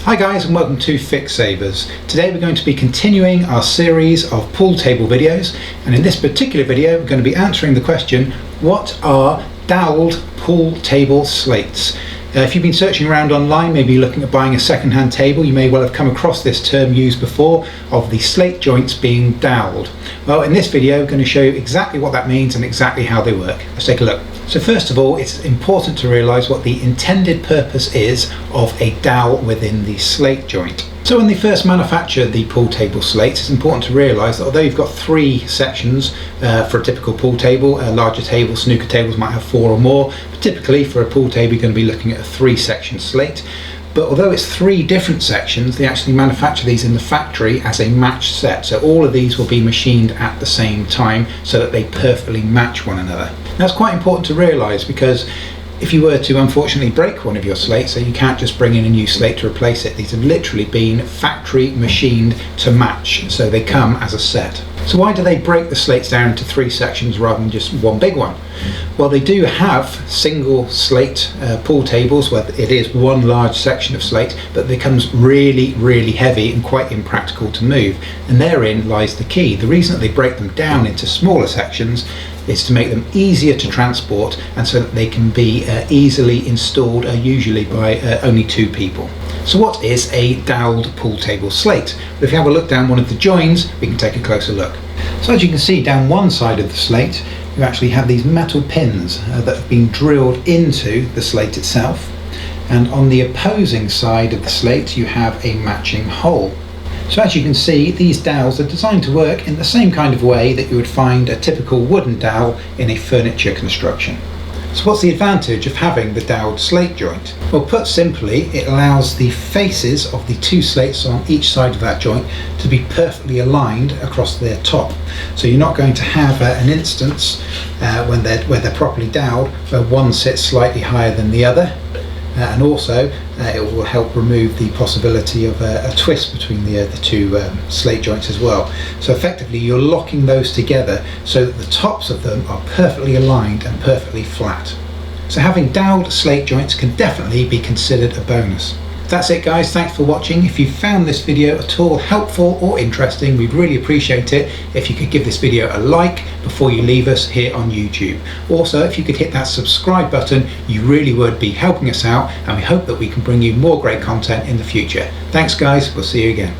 Hi guys, and welcome to Fix Savers. Today we're going to be continuing our series of pool table videos, and in this particular video we're going to be answering the question, what are dowelled pool table slates? If you've been searching around online, maybe looking at buying a second-hand table, you may well have come across this term used before of the slate joints being dowelled. Well, in this video we're going to show you exactly what that means and exactly how they work. Let's take a look. So first of all, it's important to realise what the intended purpose is of a dowel within the slate joint. So when they first manufacture the pool table slates, it's important to realise that although you've got three sections for a typical pool table, larger tables, snooker tables might have four or more, but typically for a pool table you're going to be looking at a three-section slate. But although it's three different sections, they actually manufacture these in the factory as a matched set. So all of these will be machined at the same time so that they perfectly match one another. That's quite important to realise, because if you were to unfortunately break one of your slates, so you can't just bring in a new slate to replace it. These have literally been factory machined to match, so they come as a set. So why do they break the slates down into three sections rather than just one big one? Well, they do have single slate pool tables where it is one large section of slate, but it becomes really heavy and quite impractical to move, and therein lies the key. The reason that they break them down into smaller sections is to make them easier to transport, and so that they can be easily installed, usually by only two people. So what is a dowelled pool table slate? Well, if you have a look down one of the joins, we can take a closer look. So as you can see, down one side of the slate you actually have these metal pins that have been drilled into the slate itself, and on the opposing side of the slate you have a matching hole. So as you can see, these dowels are designed to work in the same kind of way that you would find a typical wooden dowel in a furniture construction. So what's the advantage of having the dowelled slate joint? Well, put simply, it allows the faces of the two slates on each side of that joint to be perfectly aligned across their top. So you're not going to have an instance where they're properly dowelled where one sits slightly higher than the other. And also it will help remove the possibility of a twist between the two slate joints as well. So effectively you're locking those together so that the tops of them are perfectly aligned and perfectly flat. So having dowelled slate joints can definitely be considered a bonus. That's it guys, thanks for watching. If you found this video at all helpful or interesting, we'd really appreciate it if you could give this video a like before you leave us here on YouTube. Also, if you could hit that subscribe button, you really would be helping us out, and we hope that we can bring you more great content in the future. Thanks guys, we'll see you again.